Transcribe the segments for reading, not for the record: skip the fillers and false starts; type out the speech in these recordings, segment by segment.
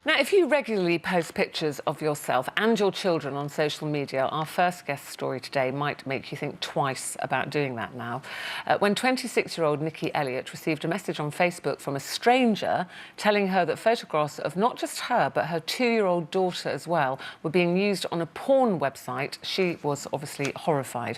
Now, if you regularly post pictures of yourself and your children on social media, our first guest story today might make you think twice about doing that now. When 26-year-old Nikki Elliott received a message on Facebook from a stranger telling her that photographs of not just her, but her 2-year-old daughter as well, were being used on a porn website, she was obviously horrified.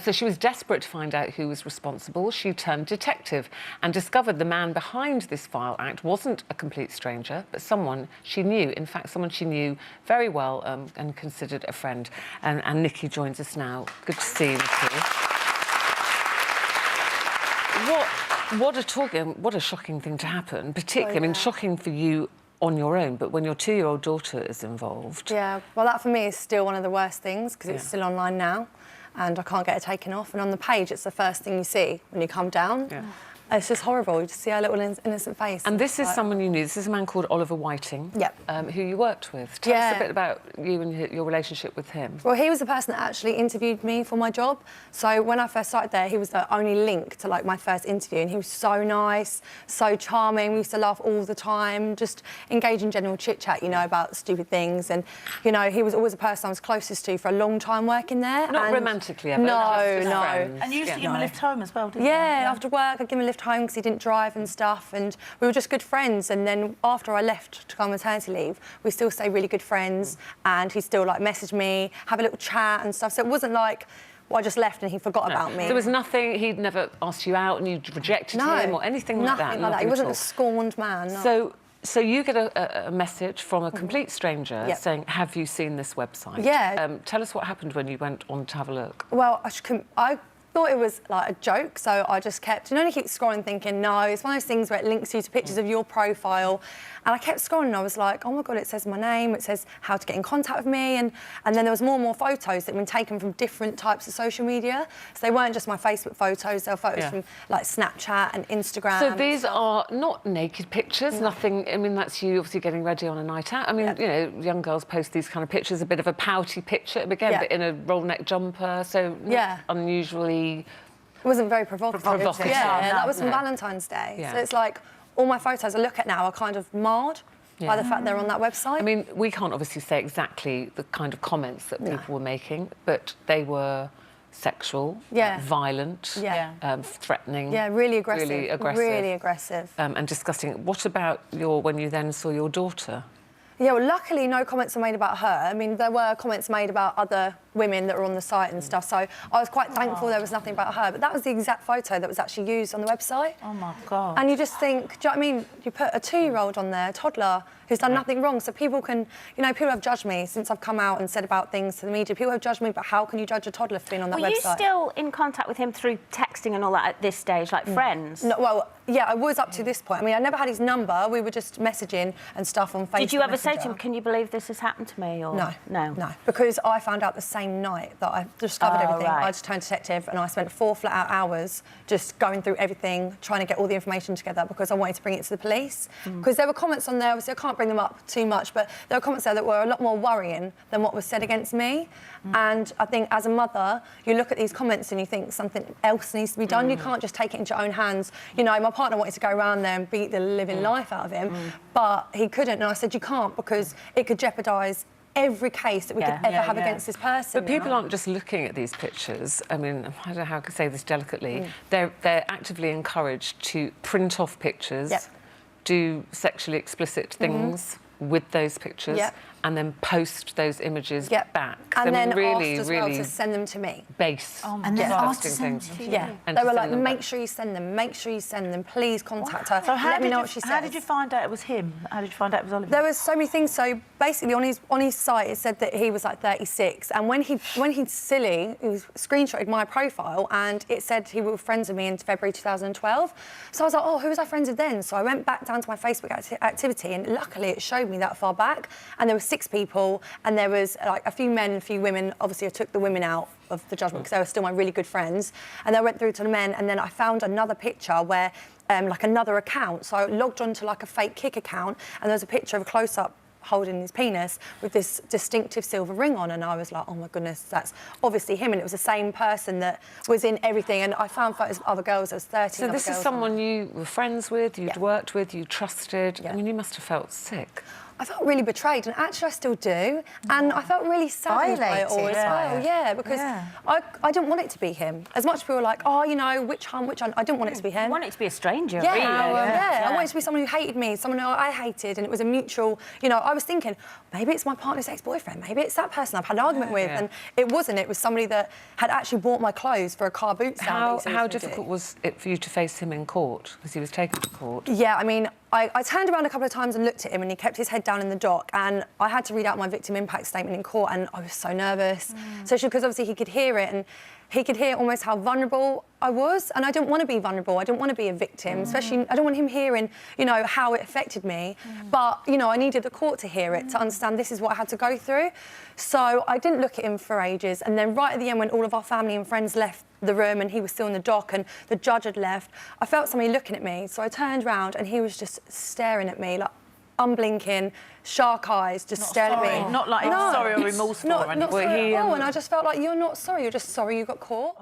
So she was desperate to find out who was responsible. She turned detective and discovered the man behind this vile act wasn't a complete stranger, but someone she knew, in fact, someone she knew very well and considered a friend. And Nikki joins us now. Good to see you, Nikki. What a shocking thing to happen, particularly, I mean, shocking for you on your own, but when your 2-year-old daughter is involved. Yeah, well, that for me is still one of the worst things because it's still online now and I can't get it taken off. And on the page, it's the first thing you see when you come down. Yeah. It's just horrible. You just see her little innocent face. And this is someone you knew. This is a man called Oliver Whiting, who you worked with. Tell us a bit about you and your relationship with him. Well, he was the person that actually interviewed me for my job. So when I first started there, he was the only link to, like, my first interview. And he was so nice, so charming. We used to laugh all the time, just engage in general chit-chat, you know, about stupid things. And, you know, he was always the person I was closest to for a long time working there. Not romantically ever? No, no. Friends. And you used to give him a lift home as well, didn't you? Yeah, after work, I'd give him a lift home because he didn't drive and stuff, and we were just good friends. And then after I left to go on maternity leave, we still stay really good friends, and he still, like, messaged me, have a little chat and stuff. So it wasn't like, well, I just left and he forgot about me. There was nothing, he'd never asked you out and you rejected him or anything like that? Nothing like that. He wasn't a scorned man, no. So you get a message from a complete stranger saying, have you seen this website? Yeah. Tell us what happened when you went on to have a look. Well, I thought it was like a joke, so I just kept, you know, you keep scrolling thinking, no, it's one of those things where it links you to pictures of your profile. And I kept scrolling and I was like, oh my God, it says my name, it says how to get in contact with me. And then there was more and more photos that had been taken from different types of social media. So they weren't just my Facebook photos, they were photos from, like, Snapchat and Instagram. So these are not naked pictures, nothing, I mean, that's you obviously getting ready on a night out. I mean, you know, young girls post these kind of pictures, a bit of a pouty picture, again, but in a roll neck jumper, so unusually... It wasn't very provocative. That was from Valentine's Day. So it's like, all my photos I look at now are kind of marred by the fact they're on that website. I mean, we can't obviously say exactly the kind of comments that people were making, but they were sexual, violent, threatening. Yeah, really aggressive. Really aggressive. Really aggressive. And disgusting. What about when you then saw your daughter? Yeah, well, luckily no comments were made about her. I mean, there were comments made about other women that were on the site and stuff, so I was quite thankful there was nothing about her. But that was the exact photo that was actually used on the website. Oh, my God. And you just think, do you know what I mean? You put a 2-year-old on there, a toddler, who's done nothing wrong, so people can... You know, people have judged me since I've come out and said about things to the media. People have judged me, but how can you judge a toddler for being on that website? Were you still in contact with him through texting and all that at this stage, like friends? No, well, yeah, I was up to this point. I mean, I never had his number. We were just messaging and stuff on Facebook. Did you ever say to him, can you believe this has happened to me? Or... No, because I found out the same night that I discovered everything. I just turned detective and I spent 4 flat-out hours just going through everything, trying to get all the information together because I wanted to bring it to the police. Because there were comments on there, obviously I can't bring them up too much, but there were comments there that were a lot more worrying than what was said against me. And I think as a mother, you look at these comments and you think something else needs to be done. You can't just take it into your own hands. You know, my partner wanted to go around there and beat the living life out of him, but he couldn't. And I said, you can't, because it could jeopardise every case that we could ever have against this person. But people aren't just looking at these pictures. I mean, I don't know how I could say this delicately. They're actively encouraged to print off pictures, do sexually explicit things with those pictures, and then post those images back. And then really, asked as well to send them to me. Base. And then asked to send them to you. Yeah. And they were like, make sure you send them, make sure you send them, please contact her. So let me know what she says. How did you find out it was him? How did you find out it was Oliver? There was so many things. So basically on his site it said that he was like 36, and when he'd silly, he screenshotted my profile and it said he was friends with me in February 2012. So I was like, oh, who was I friends with then? So I went back down to my Facebook activity, and luckily it showed me that far back, and there were 6 people, and there was like a few men and a few women. Obviously I took the women out of the judgment because they were still my really good friends, and I went through to the men, and then I found another picture where like another account, so I logged onto like a fake Kik account, and there was a picture of a close-up holding his penis with this distinctive silver ring on, and I was like, oh my goodness, that's obviously him, and it was the same person that was in everything. And I found photos of other girls. There was 13 So other this is girls someone you were friends with, you'd Yeah. worked with, you trusted. Yeah. I mean, you must have felt sick. I felt really betrayed, and actually I still do. And I felt really saddened by it all as well. Yeah, because I didn't want it to be him. As much as people were like, oh, you know, which one, I didn't want it to be him. You want it to be a stranger, Yeah, really. I wanted it to be someone who hated me, someone who I hated, and it was a mutual, you know, I was thinking, maybe it's my partner's ex-boyfriend, maybe it's that person I've had an argument with, and it wasn't. It was somebody that had actually bought my clothes for a car boot sale. How difficult was it for you to face him in court? Because he was taken to court. Yeah, I mean, I turned around a couple of times and looked at him, and he kept his head down in the dock, and I had to read out my victim impact statement in court, and I was so nervous, especially because obviously he could hear it, and he could hear almost how vulnerable I was, and I didn't want to be vulnerable. I didn't want to be a victim, especially I don't want him hearing, you know, how it affected me. But, you know, I needed the court to hear it, to understand this is what I had to go through. So I didn't look at him for ages, and then right at the end, when all of our family and friends left the room and he was still in the dock and the judge had left, I felt somebody looking at me. So I turned around and he was just staring at me, like unblinking, shark eyes, just staring at me. Not like sorry or remorseful or anything. Not sorry at all, and I just felt like, you're not sorry, you're just sorry you got caught.